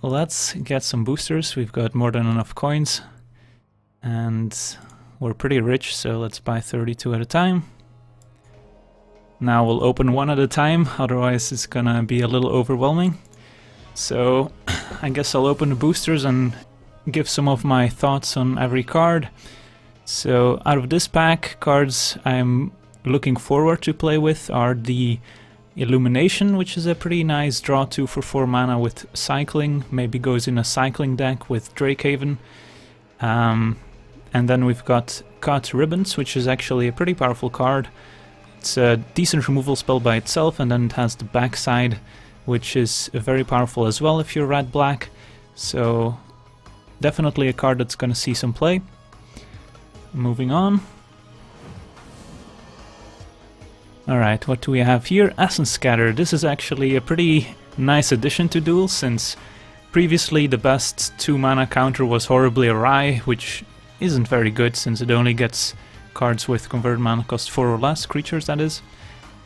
let's get some boosters. We've got more than enough coins. And we're pretty rich, so let's buy 32 at a time. Now we'll open one at a time, otherwise it's gonna be a little overwhelming. So I guess I'll open the boosters and give some of my thoughts on every card. So out of this pack, cards I'm looking forward to play with are the Illumination, which is a pretty nice draw 2 for 4 mana with cycling, maybe goes in a cycling deck with Drakehaven. And then we've got Cut Ribbons, which is actually a pretty powerful card. It's a decent removal spell by itself, and then it has the backside, which is very powerful as well if you're red-black. So definitely a card that's going to see some play. Moving on. Alright, what do we have here? Essence Scatter. This is actually a pretty nice addition to Duels, since previously the best 2 mana counter was Horribly Awry, which isn't very good since it only gets cards with converted mana cost 4 or less, creatures that is.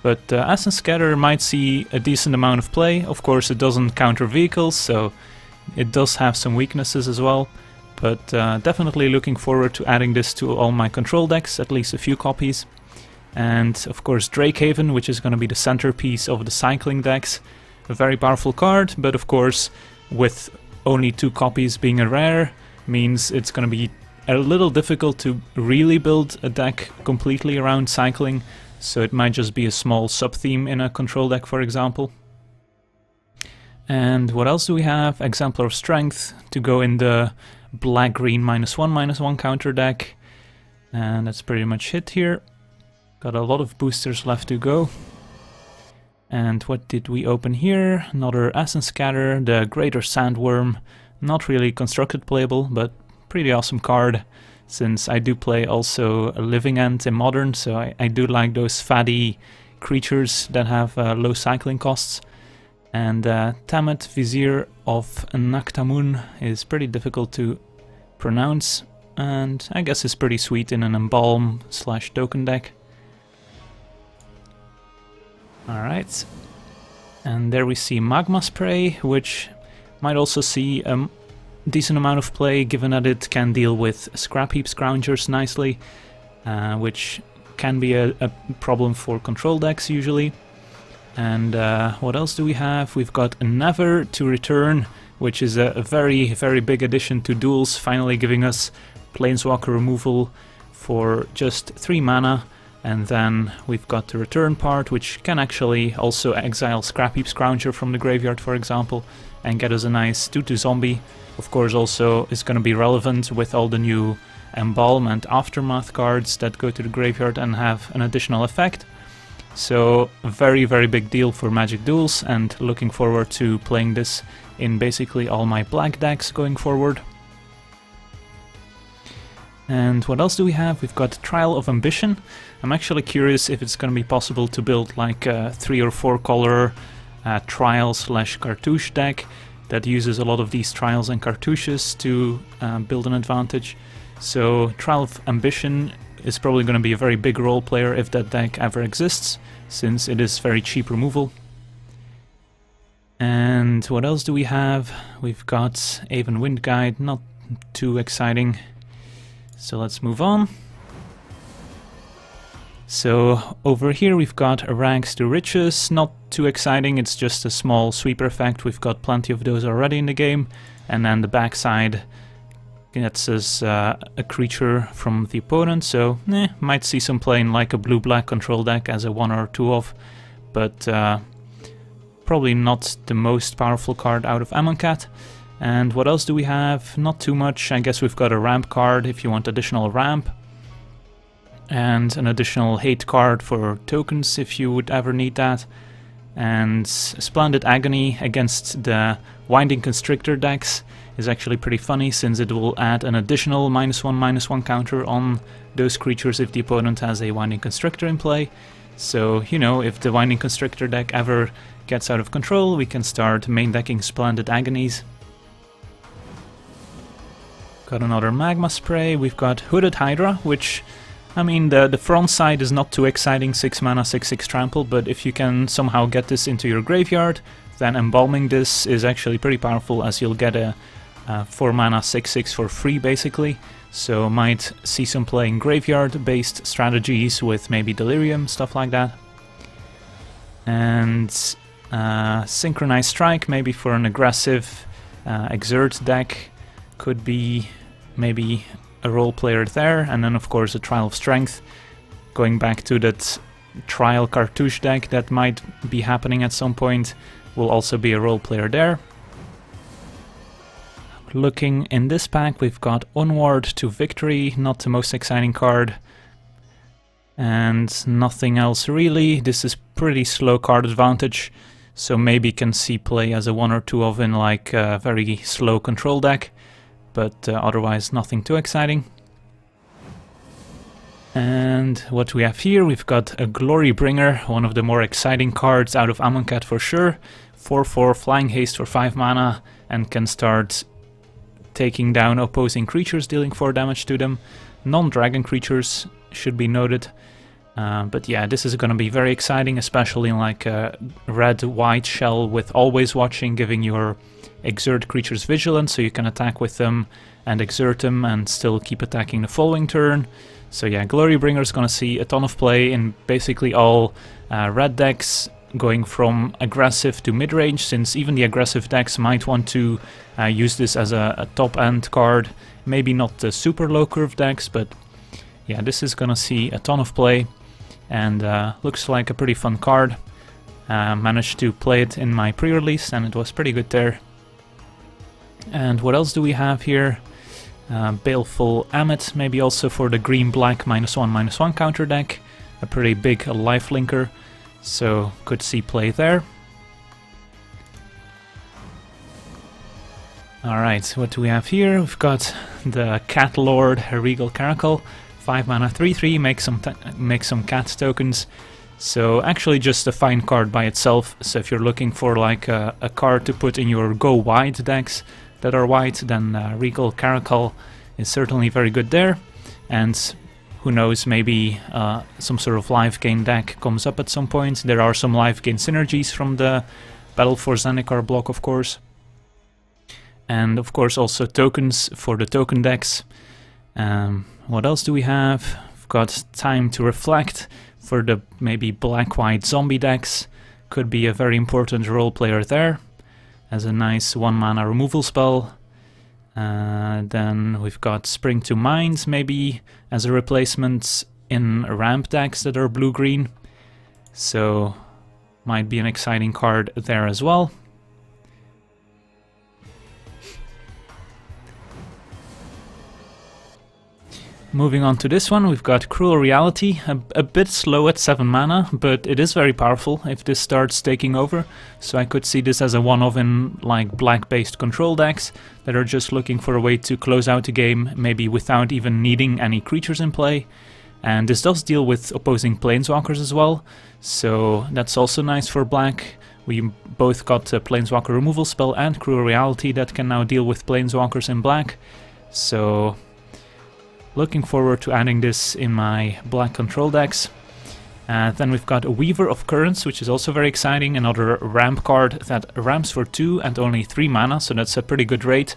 But Essence Scatter might see a decent amount of play. Of course it doesn't counter vehicles, so it does have some weaknesses as well. But definitely looking forward to adding this to all my control decks, at least a few copies. And of course Drakehaven, which is going to be the centerpiece of the cycling decks. A very powerful card, but of course with only 2 copies being a rare, means it's going to be a little difficult to really build a deck completely around cycling, so it might just be a small sub-theme in a control deck, for example. And what else do we have? Exemplar of Strength to go in the black-green -1/-1 counter deck. And that's pretty much it here. Got a lot of boosters left to go. And what did we open here? Another Essence Scatter, the Greater Sandworm. Not really constructed playable, but pretty awesome card, since I do play also a Living End in Modern, so I do like those fatty creatures that have low cycling costs. And Tamet Vizier of Naktamun is pretty difficult to pronounce, and I guess it's pretty sweet in an Embalm/token deck. Alright, and there we see Magma Spray, which might also see a decent amount of play, given that it can deal with Scrap Heap Scroungers nicely, which can be a problem for control decks usually. And what else do we have? We've got Never to Return, which is a very, very big addition to Duels, finally giving us Planeswalker removal for just 3 mana. And then we've got the return part, which can actually also exile Scrap Heap Scrounger from the graveyard, for example, and get us a nice 2/2 zombie. Of course, also is going to be relevant with all the new Embalm and Aftermath cards that go to the graveyard and have an additional effect. So a very, very big deal for Magic Duels, and looking forward to playing this in basically all my black decks going forward. And what else do we have? We've got Trial of Ambition. I'm actually curious if it's going to be possible to build like a 3 or 4 color trial/cartouche deck that uses a lot of these trials and cartouches to build an advantage. So Trial of Ambition is probably going to be a very big role player if that deck ever exists, since it is very cheap removal. And what else do we have? We've got Aven Wind Guide, not too exciting. So let's move on. So over here we've got Rags to Riches, not too exciting, it's just a small sweeper effect, we've got plenty of those already in the game. And then the backside gets us a creature from the opponent, so might see some play in like a blue-black control deck as a 1 or 2 of, but probably not the most powerful card out of Amonkhet. And what else do we have? Not too much. I guess we've got a ramp card if you want additional ramp. And an additional hate card for tokens if you would ever need that. And Splendid Agony against the Winding Constrictor decks is actually pretty funny, since it will add an additional -1/-1 counter on those creatures if the opponent has a Winding Constrictor in play. So, you know, if the Winding Constrictor deck ever gets out of control, we can start main decking Splendid Agonies. Got another Magma Spray. We've got Hooded Hydra, which, I mean, the front side is not too exciting, 6 mana, 6/6 trample, but if you can somehow get this into your graveyard then Embalming this is actually pretty powerful, as you'll get a 4 mana 6/6 for free basically. So might see some play in graveyard based strategies with maybe Delirium, stuff like that. And Synchronized Strike, maybe for an aggressive Exert deck, could be maybe a role player there. And then of course a Trial of Strength, going back to that Trial cartouche deck that might be happening at some point, will also be a role player there. Looking in this pack, we've got Onward to Victory, not the most exciting card. And nothing else really. This is pretty slow card advantage, so maybe can see play as a 1 or 2 of in like a very slow control deck, but otherwise nothing too exciting. And what we have here, we've got a Glorybringer, one of the more exciting cards out of Amonkhet for sure. 4/4 Flying Haste for 5 mana, and can start taking down opposing creatures, dealing 4 damage to them. Non-dragon creatures should be noted. But yeah, this is going to be very exciting, especially in like a red-white shell with Always Watching, giving your Exert creatures vigilance, so you can attack with them and exert them and still keep attacking the following turn. So yeah, Glorybringer is going to see a ton of play in basically all red decks, going from aggressive to mid-range, since even the aggressive decks might want to use this as a top-end card. Maybe not the super low-curve decks, but yeah, this is going to see a ton of play, and looks like a pretty fun card. Managed to play it in my pre-release, and it was pretty good there. And what else do we have here? Baleful Ammit, maybe also for the green-black -1/-1 counter deck. A pretty big lifelinker, so could see play there. Alright, what do we have here? We've got the Cat Lord, Regal Caracal. 5 mana 3/3, make some cat tokens. So actually just a fine card by itself. So if you're looking for like a card to put in your go wide decks that are white, then Regal Caracal is certainly very good there. And who knows, maybe some sort of life gain deck comes up at some point. There are some life gain synergies from the Battle for Zendikar block, of course. And of course also tokens for the token decks. What else do we have? We've got Time to Reflect for the maybe black-white zombie decks. Could be a very important role player there, as a nice 1 mana removal spell. Then we've got Spring to Mind, maybe as a replacement in ramp decks that are blue-green. So might be an exciting card there as well. Moving on to this one, we've got Cruel Reality, a bit slow at 7 mana, but it is very powerful if this starts taking over. So I could see this as a one-off in like black-based control decks that are just looking for a way to close out the game, maybe without even needing any creatures in play. And this does deal with opposing planeswalkers as well, so that's also nice for black. We both got a planeswalker removal spell and Cruel Reality that can now deal with planeswalkers in black. So looking forward to adding this in my black control decks. Then we've got a Weaver of Currents, which is also very exciting, another ramp card that ramps for 2 and only 3 mana, so that's a pretty good rate.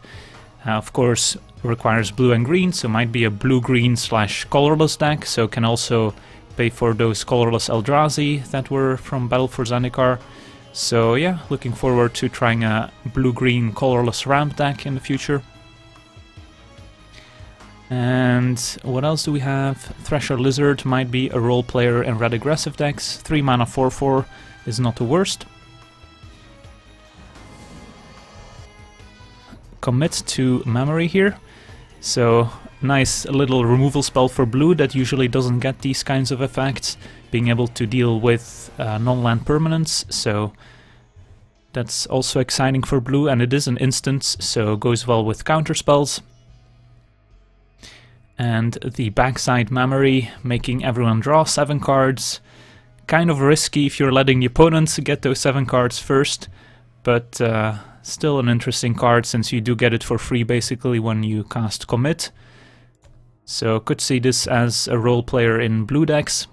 Of course, requires blue and green, so might be a blue-green / colorless deck, so can also pay for those colorless Eldrazi that were from Battle for Zendikar. So yeah, looking forward to trying a blue-green colorless ramp deck in the future. And what else do we have? Thresher Lizard might be a role player in red aggressive decks. 3 mana 4/4 is not the worst. Commit to Memory here. So nice little removal spell for blue that usually doesn't get these kinds of effects, being able to deal with non-land permanents. So that's also exciting for blue, and it is an instance, so goes well with counter spells. And the backside Memory, making everyone draw 7 cards. Kind of risky if you're letting the opponents get those 7 cards first, but still an interesting card since you do get it for free basically when you cast Commit. So could see this as a role player in blue decks,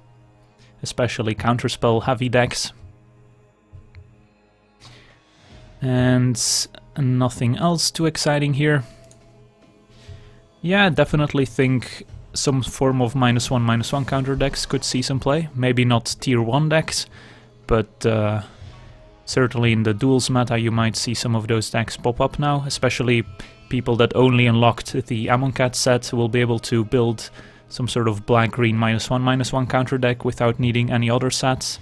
especially counterspell heavy decks. And nothing else too exciting here. Yeah, I definitely think some form of -1/-1 counter decks could see some play. Maybe not tier 1 decks, but certainly in the Duels meta you might see some of those decks pop up now, especially people that only unlocked the Amonkhet set will be able to build some sort of black-green -1/-1 counter deck without needing any other sets.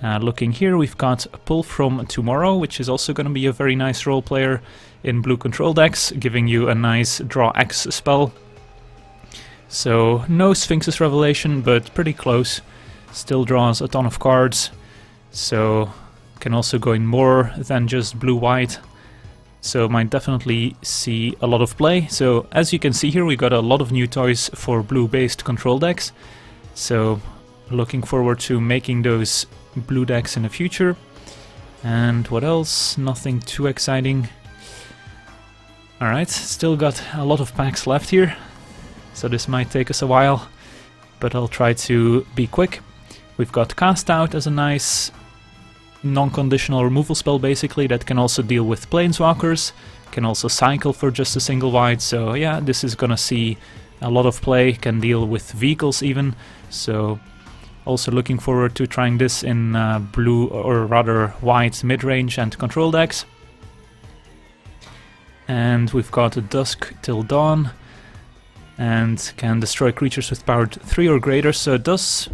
Looking here, we've got a Pull from Tomorrow, which is also going to be a very nice role player in blue control decks, giving you a nice draw X spell. So no Sphinx's Revelation, but pretty close. Still draws a ton of cards, so can also go in more than just blue-white. So might definitely see a lot of play. So as you can see here, we got a lot of new toys for blue-based control decks. So looking forward to making those blue decks in the future. And what else? Nothing too exciting. Alright, still got a lot of packs left here, so this might take us a while, but I'll try to be quick. We've got Cast Out as a nice non-conditional removal spell basically that can also deal with Planeswalkers, can also cycle for just a single white, so yeah, this is gonna see a lot of play, can deal with vehicles even, so also looking forward to trying this in blue, or rather white mid-range and control decks. And we've got a Dusk Till Dawn, and can destroy creatures with power 3 or greater, so it does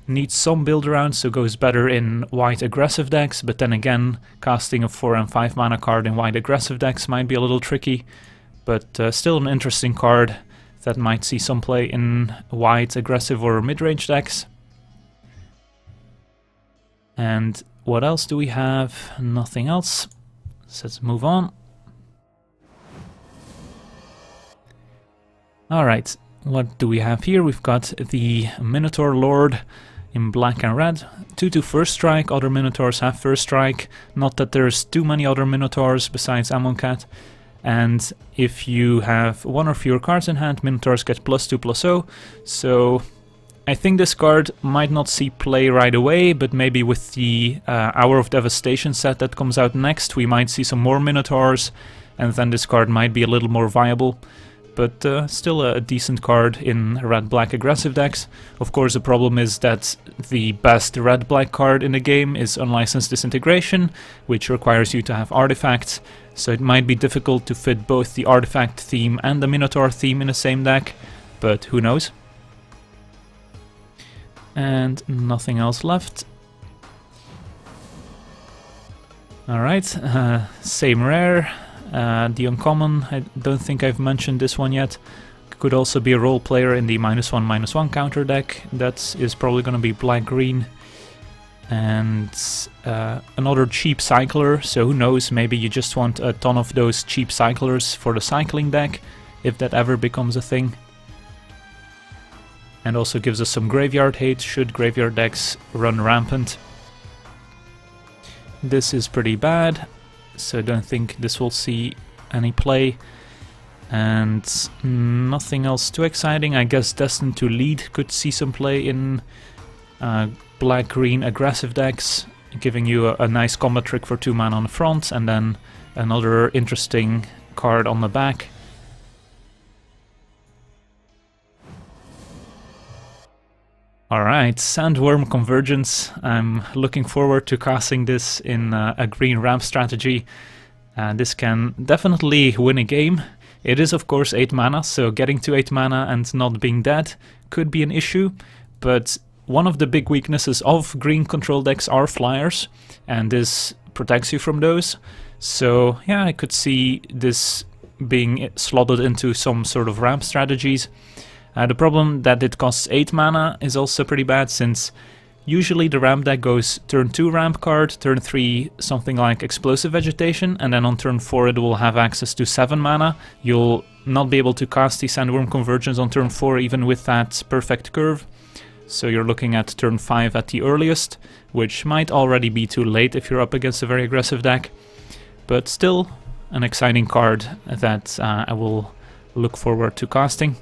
need some build around, so goes better in white aggressive decks, but then again, casting a 4 and 5 mana card in white aggressive decks might be a little tricky, but still an interesting card that might see some play in white aggressive or mid-range decks. And what else do we have? Nothing else. So let's move on. Alright, what do we have here? We've got the Minotaur Lord in black and red. 2/2 first strike, other Minotaurs have first strike. Not that there's too many other Minotaurs besides Amonkhet. And if you have one or fewer cards in hand, Minotaurs get +2/+0. So I think this card might not see play right away, but maybe with the Hour of Devastation set that comes out next, we might see some more Minotaurs, and then this card might be a little more viable. But still a decent card in red-black aggressive decks. Of course, the problem is that the best red-black card in the game is Unlicensed Disintegration, which requires you to have artifacts, so it might be difficult to fit both the artifact theme and the Minotaur theme in the same deck, but who knows. And nothing else left. Alright, same rare. The uncommon, I don't think I've mentioned this one yet. Could also be a role player in the -1/-1 counter deck. That is probably going to be black-green. And another cheap cycler, so who knows, maybe you just want a ton of those cheap cyclers for the cycling deck, if that ever becomes a thing. And also gives us some graveyard hate, should graveyard decks run rampant. This is pretty bad, so I don't think this will see any play. And nothing else too exciting. I guess Destined to Lead could see some play in black-green aggressive decks, giving you a nice combat trick for 2 mana on the front, and then another interesting card on the back. Alright, Sandworm Convergence. I'm looking forward to casting this in a green ramp strategy. This can definitely win a game. It is of course 8 mana, so getting to 8 mana and not being dead could be an issue, but one of the big weaknesses of green control decks are flyers, and this protects you from those. So yeah, I could see this being slotted into some sort of ramp strategies. The problem that it costs 8 mana is also pretty bad, since usually the ramp deck goes turn 2 ramp card, turn 3 something like Explosive Vegetation, and then on turn 4 it will have access to 7 mana. You'll not be able to cast the Sandworm Convergence on turn 4 even with that perfect curve. So you're looking at turn 5 at the earliest, which might already be too late if you're up against a very aggressive deck. But still an exciting card that I will look forward to casting.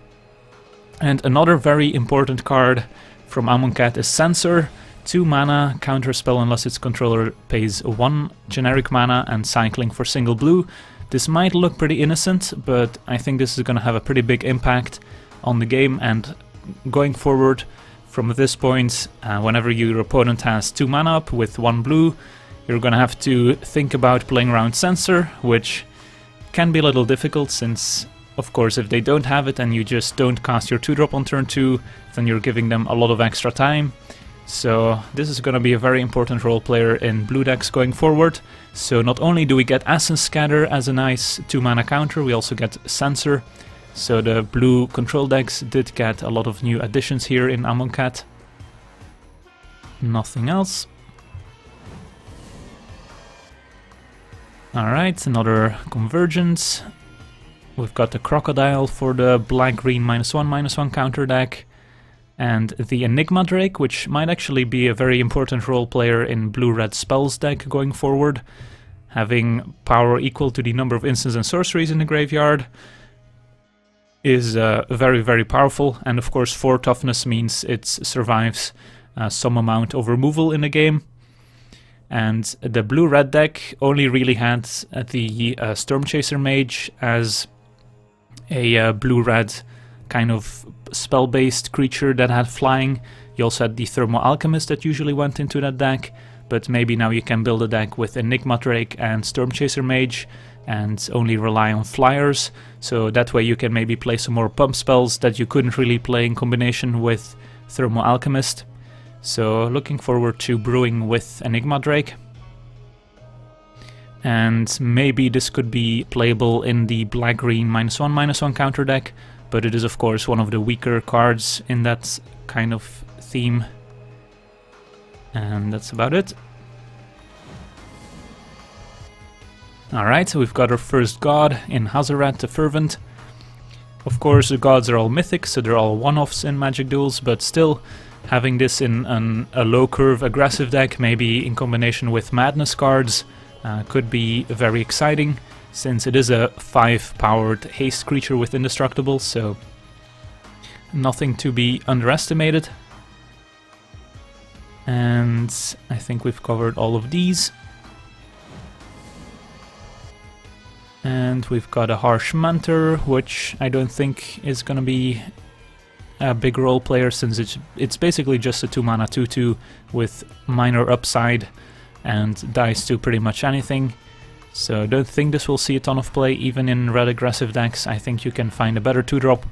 And another very important card from Amonkhet is Censor. 2 mana, counterspell unless its controller pays 1 generic mana, and cycling for single blue. This might look pretty innocent, but I think this is going to have a pretty big impact on the game, and going forward from this point, whenever your opponent has 2 mana up with 1 blue, you're going to have to think about playing around Censor, which can be a little difficult since, of course, if they don't have it and you just don't cast your 2-drop on turn 2, then you're giving them a lot of extra time. So this is going to be a very important role player in blue decks going forward. So not only do we get Essence Scatter as a nice 2-mana counter, we also get Censor. So the blue control decks did get a lot of new additions here in Amonkhet. Nothing else. Alright, another convergence. We've got the Crocodile for the black-green -1/-1 counter deck. And the Enigma Drake, which might actually be a very important role player in blue-red spells deck going forward. Having power equal to the number of instants and sorceries in the graveyard is very, very powerful. And of course 4 toughness means it survives some amount of removal in the game. And the blue-red deck only really had the Stormchaser Mage as a blue-red kind of spell-based creature that had flying. You also had the Thermo Alchemist that usually went into that deck, but maybe now you can build a deck with Enigma Drake and Stormchaser Mage and only rely on flyers, so that way you can maybe play some more pump spells that you couldn't really play in combination with Thermo Alchemist. So looking forward to brewing with Enigma Drake. And maybe this could be playable in the black-green -1/-1 counter deck, but it is of course one of the weaker cards in that kind of theme. And that's about it. Alright, so we've got our first god in Hazaret the Fervent. Of course the gods are all mythic, so they're all one-offs in Magic Duels, but still having this in a low-curve aggressive deck, maybe in combination with Madness cards, could be very exciting, since it is a 5-powered haste creature with Indestructible, so nothing to be underestimated. And I think we've covered all of these. And we've got a Harsh Mentor, which I don't think is going to be a big role player, since it's basically just a 2-mana 2/2 with minor upside and dies to pretty much anything. So I don't think this will see a ton of play, even in red aggressive decks. I think you can find a better 2-drop.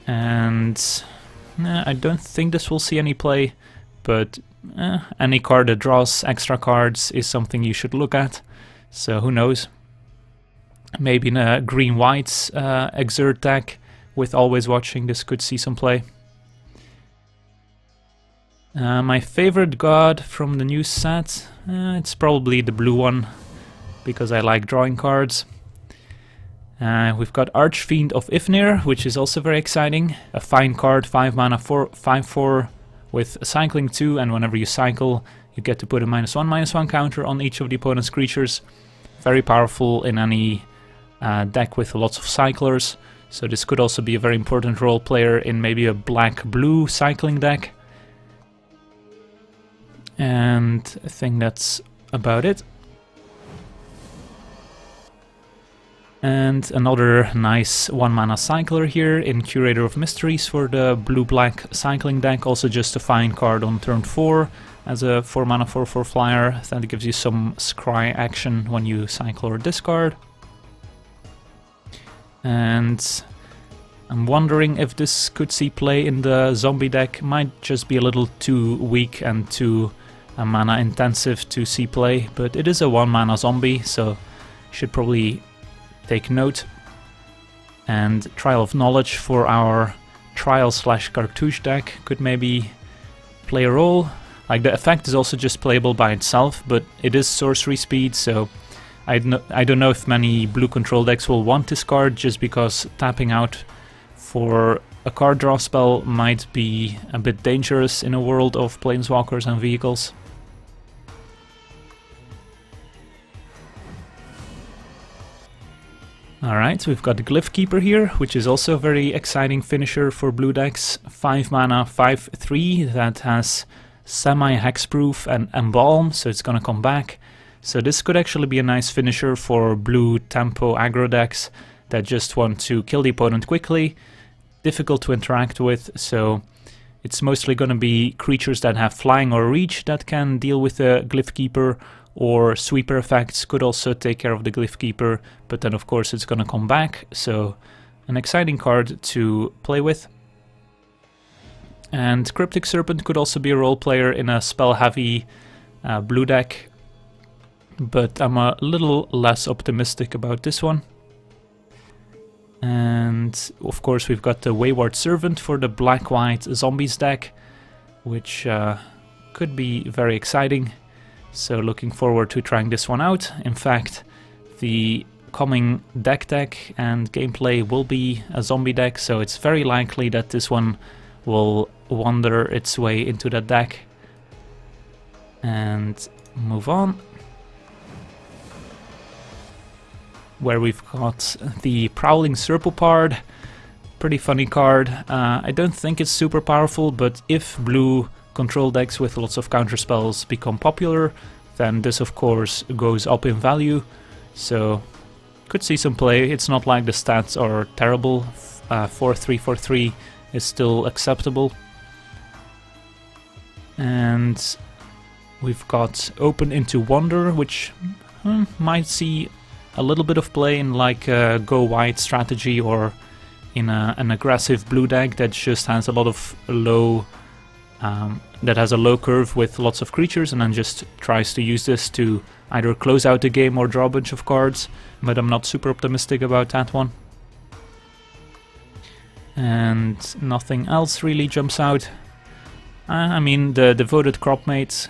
And I don't think this will see any play, but any card that draws extra cards is something you should look at. So who knows? Maybe in a green-white Excerpt deck with Always Watching, this could see some play. My favorite god from the new set, it's probably the blue one, because I like drawing cards. We've got Archfiend of Ifnir, which is also very exciting. A fine card, 5 mana, 5/4 with cycling 2, and whenever you cycle, you get to put a -1/-1 counter on each of the opponent's creatures. Very powerful in any deck with lots of cyclers, so this could also be a very important role player in maybe a black-blue cycling deck. And I think that's about it. And another nice 1-mana cycler here in Curator of Mysteries for the blue-black cycling deck. Also just a fine card on turn 4 as a 4-mana 4/4 flyer. That gives you some scry action when you cycle or discard. And I'm wondering if this could see play in the zombie deck. Might just be a little too weak and too mana intensive to see play, but it is a 1-mana zombie, so you should probably take note. And Trial of Knowledge for our Trial/Cartouche deck could maybe play a role. Like, the effect is also just playable by itself, but it is sorcery speed, so I don't know if many blue control decks will want this card, just because tapping out for a card draw spell might be a bit dangerous in a world of planeswalkers and vehicles. Alright, so we've got the Glyph Keeper here, which is also a very exciting finisher for blue decks. 5 mana, 5/3, that has semi-hexproof and embalm, so it's gonna come back. So this could actually be a nice finisher for blue tempo aggro decks that just want to kill the opponent quickly, difficult to interact with, so it's mostly going to be creatures that have flying or reach that can deal with the Glyph Keeper, or sweeper effects could also take care of the Glyph Keeper, but then of course it's going to come back, so an exciting card to play with. And Cryptic Serpent could also be a role player in a spell-heavy blue deck, but I'm a little less optimistic about this one. And of course we've got the Wayward Servant for the black-white zombies deck, which could be very exciting. So looking forward to trying this one out. In fact, the coming deck and gameplay will be a zombie deck, so it's very likely that this one will wander its way into that deck. And move on. Where we've got the Prowling Serpopard, pretty funny card. I don't think it's super powerful, but if blue control decks with lots of counterspells become popular, then this of course goes up in value, so could see some play. It's not like the stats are terrible. 4-3-4-3 is still acceptable. And we've got Open into Wonder, which might see a little bit of play in like a go wide strategy, or in an aggressive blue deck that just has a lot of low, that has a low curve with lots of creatures, and then just tries to use this to either close out the game or draw a bunch of cards, but I'm not super optimistic about that one. And nothing else really jumps out. I mean, the Devoted Cropmate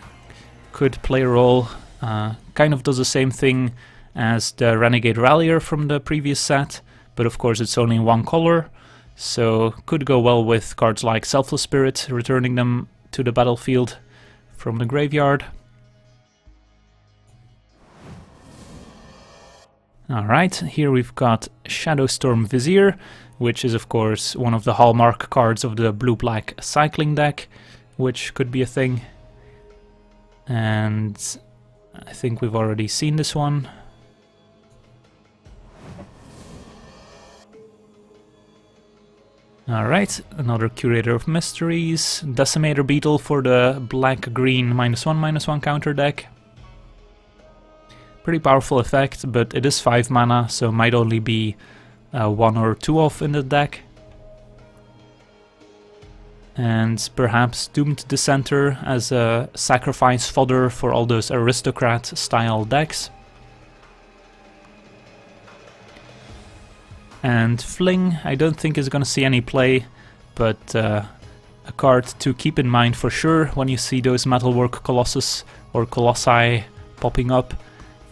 could play a role, kind of does the same thing as the Renegade Rallier from the previous set, but of course it's only one color, so could go well with cards like Selfless Spirit, returning them to the battlefield from the graveyard. Alright, here we've got Shadowstorm Vizier, which is of course one of the hallmark cards of the blue-black cycling deck, which could be a thing. And I think we've already seen this one. Alright, another Curator of Mysteries, Decimator Beetle for the black-green -1/-1 counter deck. Pretty powerful effect, but it is 5 mana, so might only be 1 or 2 off in the deck. And perhaps Doomed Dissenter as a sacrifice fodder for all those aristocrat-style decks. And Fling, I don't think is going to see any play, but a card to keep in mind for sure when you see those Metalwork Colossus or Colossi popping up.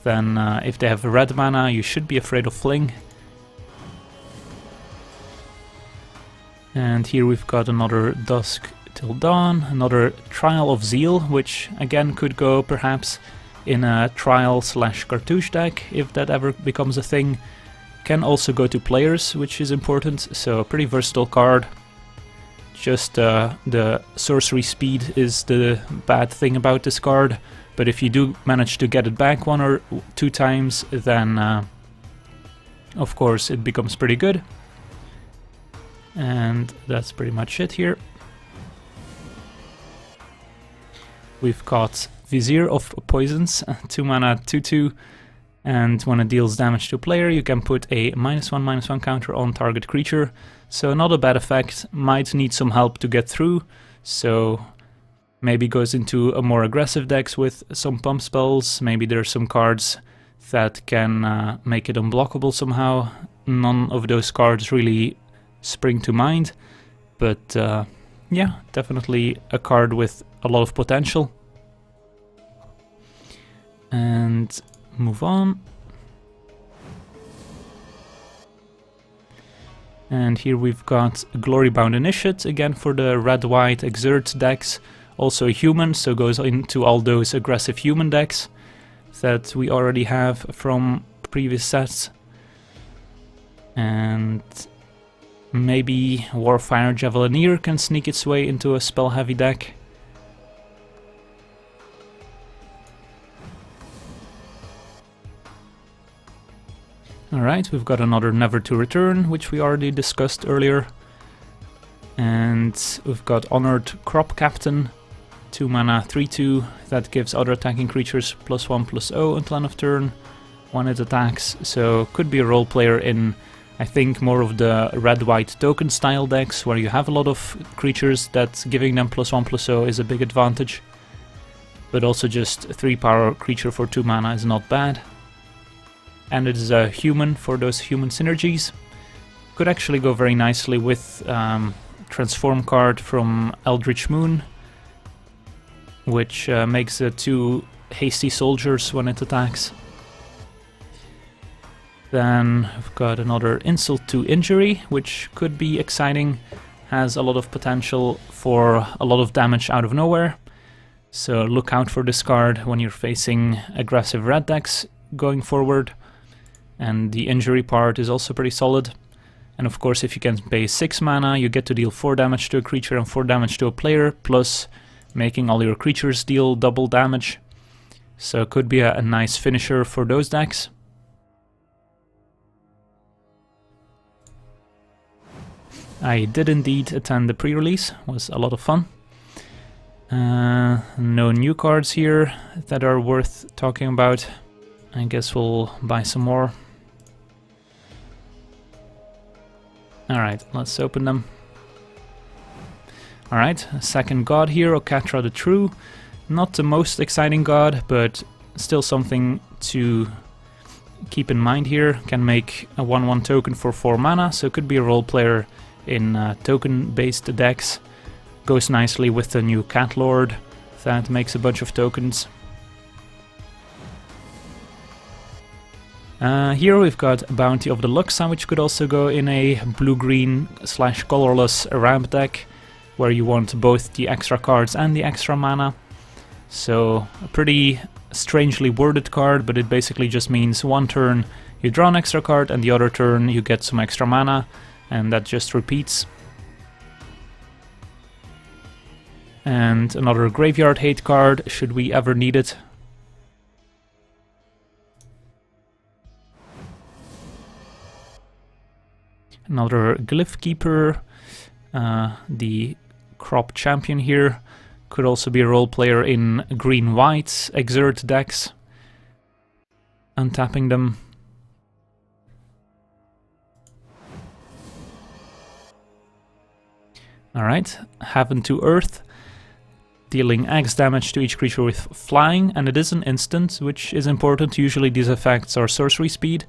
Then if they have red mana, you should be afraid of Fling. And here we've got another Dusk Till Dawn, another Trial of Zeal, which again could go perhaps in a Trial/Cartouche deck if that ever becomes a thing. Can also go to players, which is important, so a pretty versatile card. Just the sorcery speed is the bad thing about this card, but if you do manage to get it back 1 or 2 times, then of course it becomes pretty good. And that's pretty much it here. We've got Vizier of Poisons, 2 mana 2/2. And when it deals damage to a player, you can put a -1/-1 counter on target creature. So not a bad effect, might need some help to get through, so maybe goes into a more aggressive decks with some pump spells. Maybe there's some cards that can make it unblockable somehow. None of those cards really spring to mind, but yeah, definitely a card with a lot of potential. And move on. And here we've got Glorybound Initiate, again for the red-white Excerpt decks. Also a human, so goes into all those aggressive human decks that we already have from previous sets. And maybe Warfire Javelineer can sneak its way into a spell-heavy deck. Alright, we've got another Never to Return, which we already discussed earlier. And we've got Honored Crop Captain, 2 mana, 3/2, that gives other attacking creatures +1/+0 until end of turn when it attacks. So could be a role player in, I think, more of the red-white token style decks, where you have a lot of creatures that giving them +1/+0 is a big advantage. But also just a 3-power creature for 2 mana is not bad. And it is a human for those human synergies. Could actually go very nicely with Transform card from Eldritch Moon, which makes 2 hasty soldiers when it attacks. Then we've got another Insult to Injury, which could be exciting, has a lot of potential for a lot of damage out of nowhere. So look out for this card when you're facing aggressive red decks going forward. And the injury part is also pretty solid. And of course, if you can pay 6 mana, you get to deal 4 damage to a creature and 4 damage to a player, plus making all your creatures deal double damage. So it could be a nice finisher for those decks. I did indeed attend the pre-release, was a lot of fun. No new cards here that are worth talking about. I guess we'll buy some more. Alright, let's open them. Alright, second god here, Okatra the True. Not the most exciting god, but still something to keep in mind here. Can make a 1/1 token for 4 mana, so it could be a role player in token-based decks. Goes nicely with the new Cat Lord that makes a bunch of tokens. Here we've got Bounty of the Luxa, which could also go in a blue-green / colorless ramp deck, where you want both the extra cards and the extra mana. So a pretty strangely worded card, but it basically just means one turn you draw an extra card and the other turn you get some extra mana, and that just repeats. And another Graveyard Hate card, should we ever need it. Another Glyph Keeper, the Crop Champion here, could also be a role player in green-white Excerpt decks. Untapping them. Alright, Heaven to Earth, dealing X damage to each creature with flying, and it is an instant, which is important. Usually these effects are sorcery speed,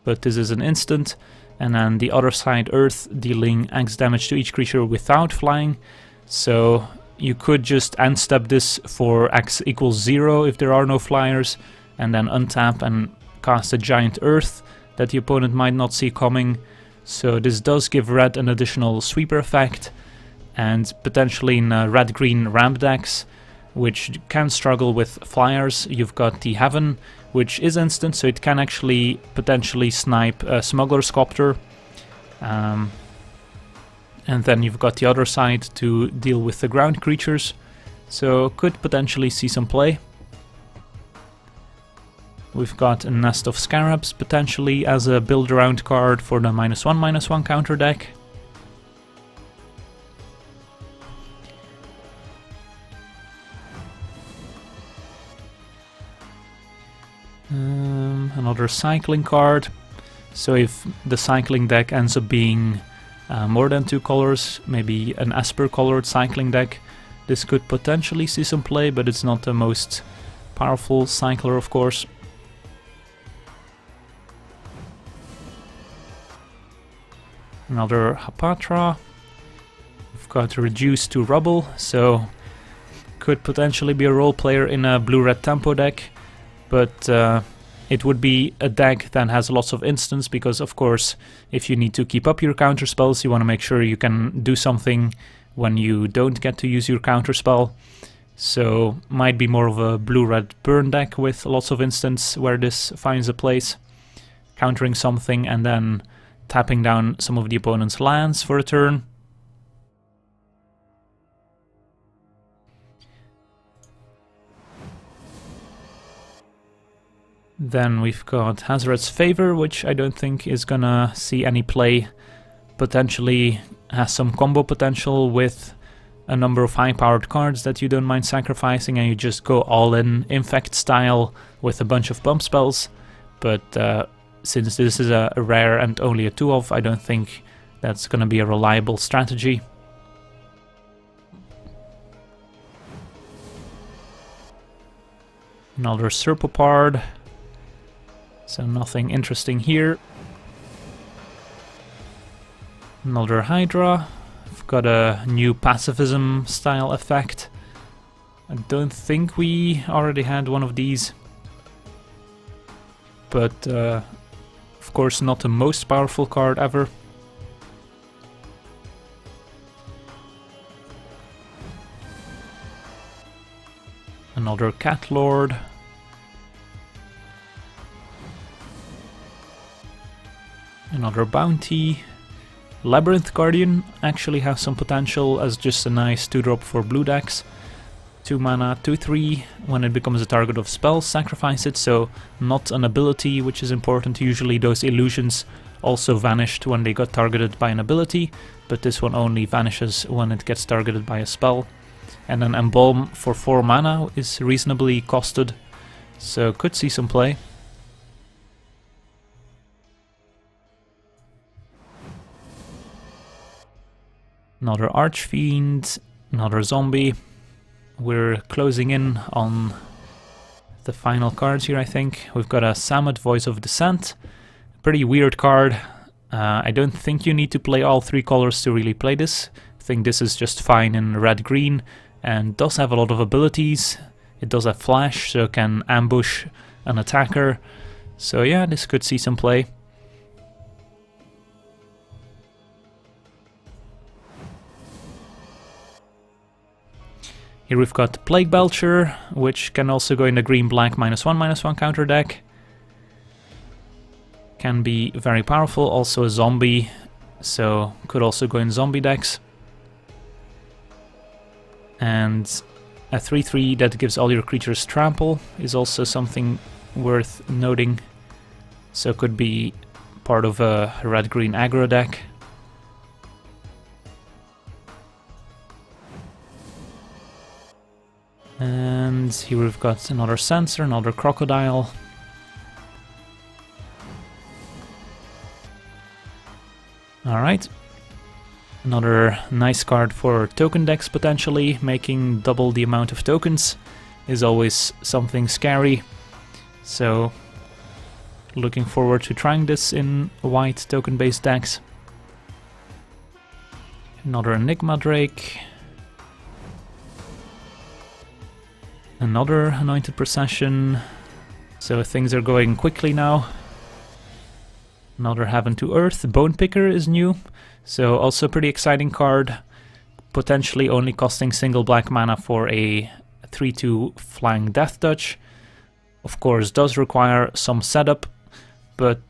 but this is an instant. And then the other side, Earth, dealing X damage to each creature without flying. So you could just end step this for X equals 0 if there are no flyers, and then untap and cast a giant Earth that the opponent might not see coming. So this does give red an additional sweeper effect, and potentially in red-green ramp decks, which can struggle with flyers, you've got the Heaven, which is instant, so it can actually potentially snipe a Smuggler's Copter. And then you've got the other side to deal with the ground creatures, so could potentially see some play. We've got a Nest of Scarabs potentially as a build-around card for the -1/-1 counter deck. Another cycling card, so if the cycling deck ends up being more than 2 colors, maybe an Esper colored cycling deck, this could potentially see some play, but it's not the most powerful cycler, of course. Another Hapatra. We've got Reduced to Rubble, so could potentially be a role player in a blue-red tempo deck, but it would be a deck that has lots of instants, because of course if you need to keep up your counter spells, you want to make sure you can do something when you don't get to use your counter spell. So might be more of a blue-red burn deck with lots of instants where this finds a place, countering something and then tapping down some of the opponent's lands for a turn. Then we've got Hazard's Favor, which I don't think is gonna see any play. Potentially has some combo potential with a number of high-powered cards that you don't mind sacrificing, and you just go all in Infect style with a bunch of bump spells. But since this is a rare and only a 2-of, I don't think that's gonna be a reliable strategy. Another Serpopard, so nothing interesting here. Another Hydra. We've got a new pacifism style effect. I don't think we already had one of these, but of course not the most powerful card ever. Another Cat Lord. Another Bounty. Labyrinth Guardian actually has some potential as just a nice 2-drop for blue decks. 2 mana, 2/3. When it becomes a target of spells, sacrifice it, so not an ability, which is important. Usually those illusions also vanished when they got targeted by an ability, but this one only vanishes when it gets targeted by a spell. And then Embalm for 4 mana is reasonably costed, so could see some play. Another Archfiend, another Zombie. We're closing in on the final cards here, I think. We've got a Samad, Voice of Dissent. Pretty weird card. I don't think you need to play all 3 colors to really play this. I think this is just fine in red-green. And does have a lot of abilities. It does have flash, so it can ambush an attacker. So yeah, this could see some play. Here we've got Plague Belcher, which can also go in the green-black -1/-1 counter deck. Can be very powerful, also a zombie, so could also go in zombie decks. And a 3/3 that gives all your creatures trample is also something worth noting. So could be part of a red-green aggro deck. And here we've got another Censor, another Crocodile. Alright. Another nice card for token decks potentially. Making double the amount of tokens is always something scary. So looking forward to trying this in white token-based decks. Another Enigma Drake. Another Anointed Procession. So things are going quickly now. Another Heaven to Earth. Bone Picker is new. So also a pretty exciting card. Potentially only costing single black mana for a 3/2 Flying Death Touch. Of course does require some setup, but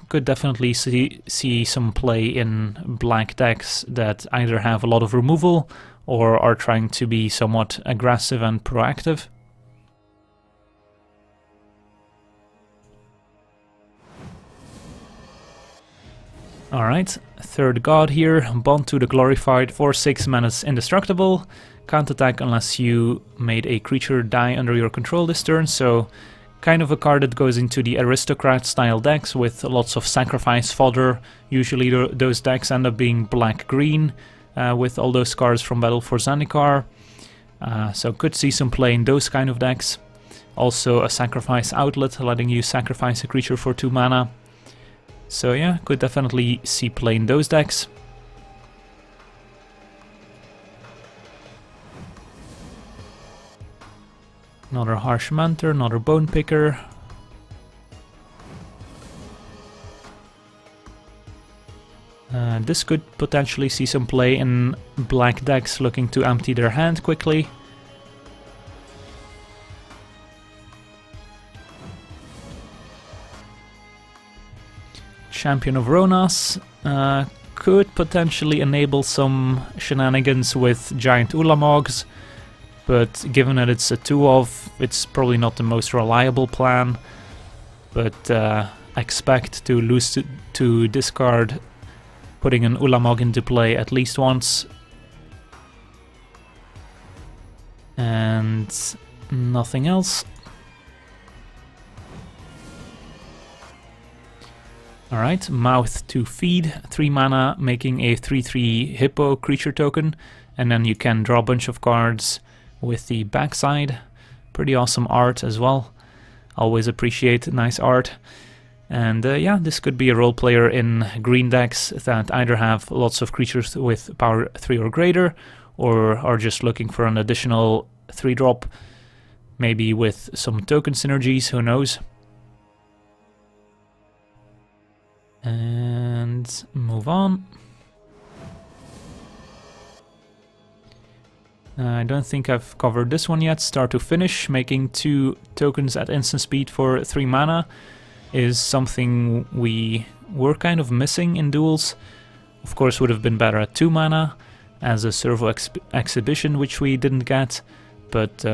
could definitely see some play in black decks that either have a lot of removal or are trying to be somewhat aggressive and proactive. Alright, third god here, Bond to the Glorified for 6 mana's indestructible. Can't attack unless you made a creature die under your control this turn, so kind of a card that goes into the aristocrat style decks with lots of sacrifice fodder. Usually those decks end up being black-green with all those cards from Battle for Zendikar. So could see some play in those kind of decks. Also a sacrifice outlet, letting you sacrifice a creature for 2 mana. So yeah, could definitely see play in those decks. Another Harsh Mentor, another Bone Picker. This could potentially see some play in black decks looking to empty their hand quickly. Champion of Ronas could potentially enable some shenanigans with giant Ulamogs, but given that it's a 2-of, it's probably not the most reliable plan. but expect to lose to discard putting an Ulamog into play at least once. And nothing else. Alright, Mouth to feed, 3 mana, making a 3/3 Hippo creature token, and then you can draw a bunch of cards with the backside. Pretty awesome art as well. Always appreciate nice art. And yeah, this could be a role player in green decks that either have lots of creatures with power 3 or greater, or are just looking for an additional 3-drop, maybe with some token synergies, who knows. And move on. I don't think I've covered this one yet. Start to finish, making 2 tokens at instant speed for 3 mana is something we were kind of missing in Duels. Of course, would have been better at 2 mana as a servo exhibition, which we didn't get, but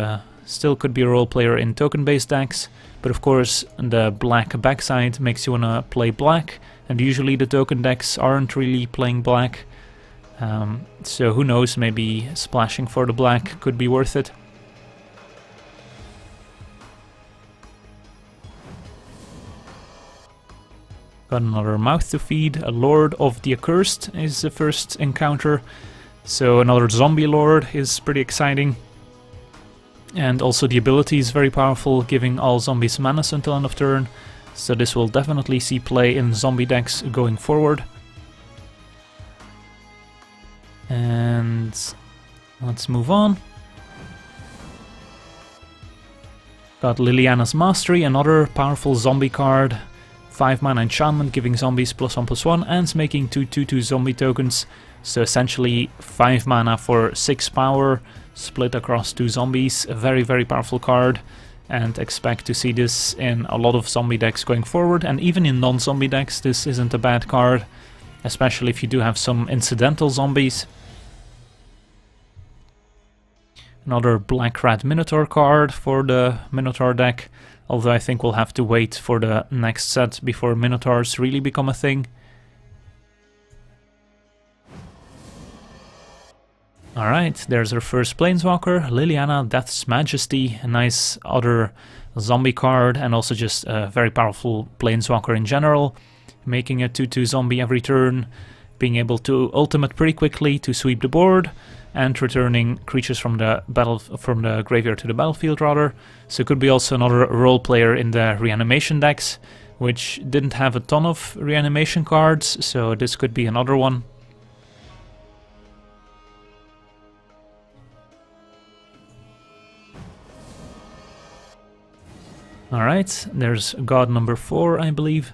still could be a role player in token-based decks. But of course, the black backside makes you wanna play black, and usually the token decks aren't really playing black. So who knows, maybe splashing for the black could be worth it. Got another Mouth to feed. A Lord of the Accursed is the first encounter. So another zombie lord is pretty exciting. And also the ability is very powerful, giving all zombies manas until end of turn. So this will definitely see play in zombie decks going forward. And let's move on. Got Liliana's Mastery, another powerful zombie card. 5 mana enchantment, giving zombies +1/+1 and making 2 2/2 zombie tokens. So essentially 5 mana for 6 power, split across 2 zombies. A very, very powerful card. And expect to see this in a lot of zombie decks going forward. And even in non-zombie decks, this isn't a bad card. Especially if you do have some incidental zombies. Another Black Rat Minotaur card for the Minotaur deck. Although I think we'll have to wait for the next set before Minotaurs really become a thing. Alright, there's our first Planeswalker, Liliana, Death's Majesty, a nice other zombie card, and also just a very powerful Planeswalker in general, making a 2/2 zombie every turn, being able to ultimate pretty quickly to sweep the board, and returning creatures from the graveyard to the battlefield rather. So it could be also another role player in the reanimation decks, which didn't have a ton of reanimation cards, so this could be another one. Alright, there's God number 4, I believe.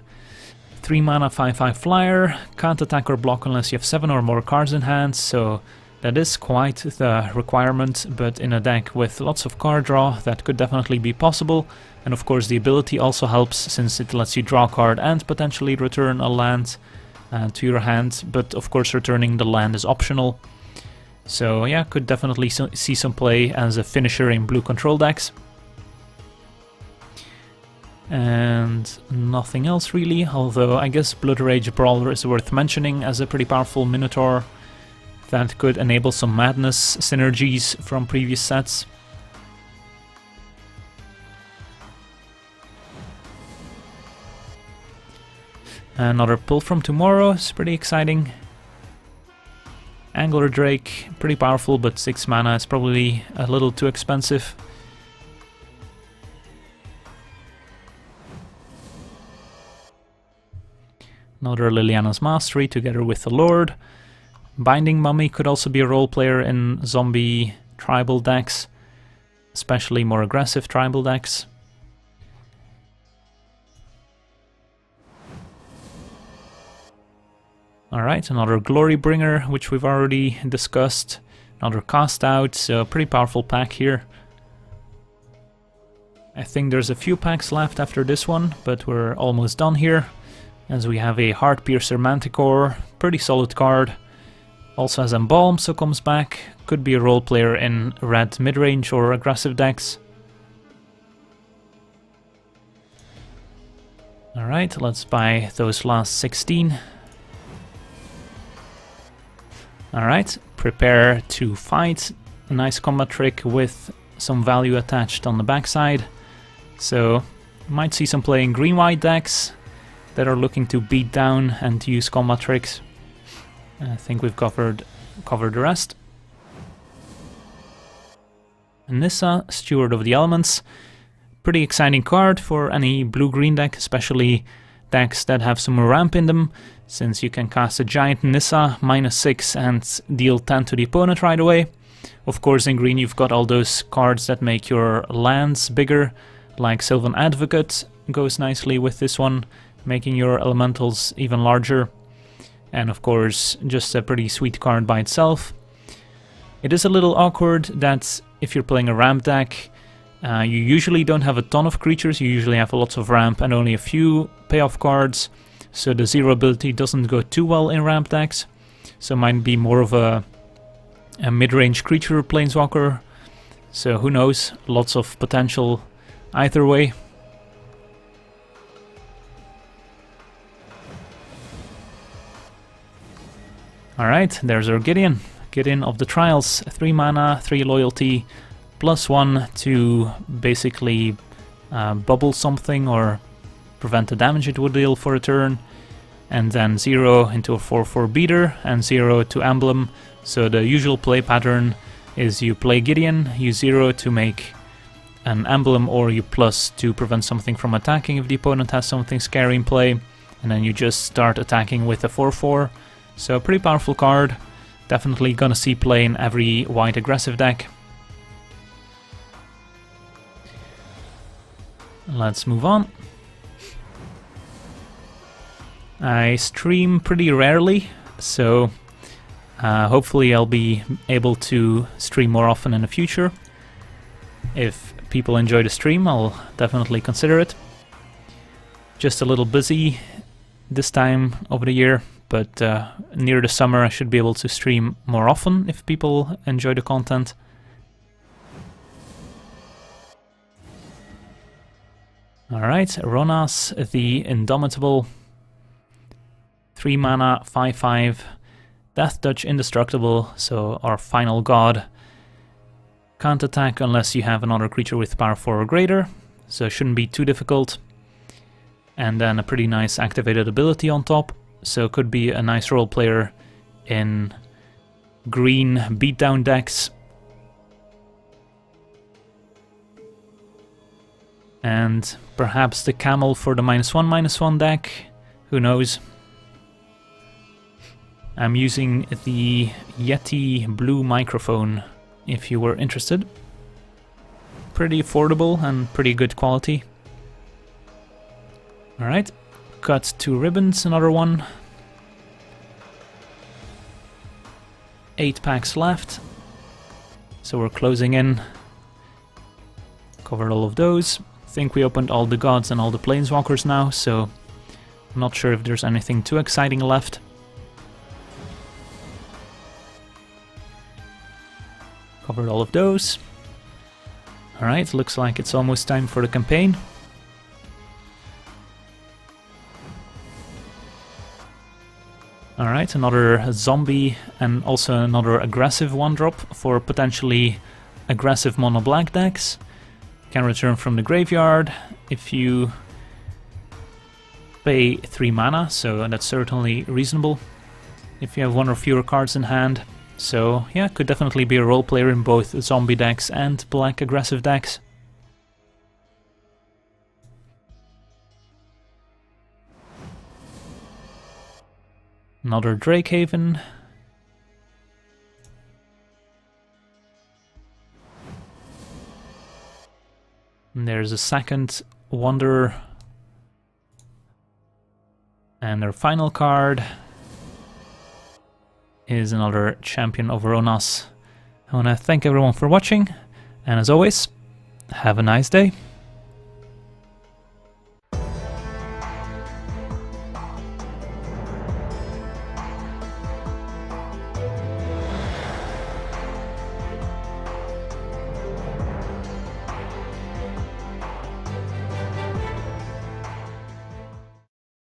3 mana, 5/5 flyer, can't attack or block unless you have 7 or more cards in hand, so that is quite the requirement, but in a deck with lots of card draw, that could definitely be possible. And of course the ability also helps, since it lets you draw a card and potentially return a land to your hand, but of course returning the land is optional. So yeah, could definitely see some play as a finisher in blue control decks. And nothing else really, although I guess Blood Rage Brawler is worth mentioning as a pretty powerful Minotaur that could enable some madness synergies from previous sets. Another Pull from Tomorrow is pretty exciting. Angler Drake, pretty powerful, but 6 mana is probably a little too expensive. Another Liliana's Mastery together with the Lord. Binding Mummy could also be a role player in zombie tribal decks, especially more aggressive tribal decks. Alright, another Glorybringer, which we've already discussed. Another Cast Out, so a pretty powerful pack here. I think there's a few packs left after this one, but we're almost done here. As we have a Heartpiercer Manticore, pretty solid card. Also has Embalm, so comes back. Could be a role player in red midrange or aggressive decks. Alright, let's buy those last 16. Alright, prepare to fight. A nice combat trick with some value attached on the backside. So, you might see some playing green-white decks that are looking to beat down and use combat tricks. I think we've covered the rest. Nissa, Steward of the Elements. Pretty exciting card for any blue-green deck, especially decks that have some ramp in them, since you can cast a giant Nissa, -6, and deal 10 to the opponent right away. Of course, in green you've got all those cards that make your lands bigger, like Sylvan Advocate goes nicely with this one, making your elementals even larger. And of course, just a pretty sweet card by itself. It is a little awkward that if you're playing a ramp deck, you usually don't have a ton of creatures, you usually have lots of ramp and only a few payoff cards, so the 0 ability doesn't go too well in ramp decks, so might be more of a mid-range creature planeswalker, so who knows, lots of potential either way. Alright, there's our Gideon. Gideon of the Trials, 3 mana, 3 loyalty, +1 to basically bubble something or prevent the damage it would deal for a turn, and then 0 into a 4/4 beater and 0 to emblem. So the usual play pattern is you play Gideon, you 0 to make an emblem, or you plus to prevent something from attacking if the opponent has something scary in play, and then you just start attacking with a 4/4. So a pretty powerful card, definitely gonna see play in every white aggressive deck. Let's move on. I stream pretty rarely, so hopefully I'll be able to stream more often in the future. If people enjoy the stream, I'll definitely consider it. Just a little busy this time of the year, but near the summer I should be able to stream more often if people enjoy the content. Alright, Ronas the Indomitable. 3 mana, 5/5, Death Touch Indestructible, so our final god. Can't attack unless you have another creature with power 4 or greater, so it shouldn't be too difficult. And then a pretty nice activated ability on top, so could be a nice role player in green beatdown decks. And perhaps the camel for the -1/-1 deck, who knows. I'm using the Yeti Blue microphone, if you were interested. Pretty affordable and pretty good quality. Alright, cut 2 ribbons, another one. 8 packs left, so we're closing in. Covered all of those. I think we opened all the gods and all the planeswalkers now, so I'm not sure if there's anything too exciting left. Covered all of those. Alright, looks like it's almost time for the campaign. Alright, another zombie and also another aggressive 1-drop for potentially aggressive mono black decks. Can return from the graveyard if you pay 3 mana, so that's certainly reasonable if you have 1 or fewer cards in hand. So yeah, could definitely be a role player in both zombie decks and black aggressive decks. Another Drakehaven. And there's a second Wanderer. And our final card is another Champion of Ronas. I want to thank everyone for watching, and as always, have a nice day.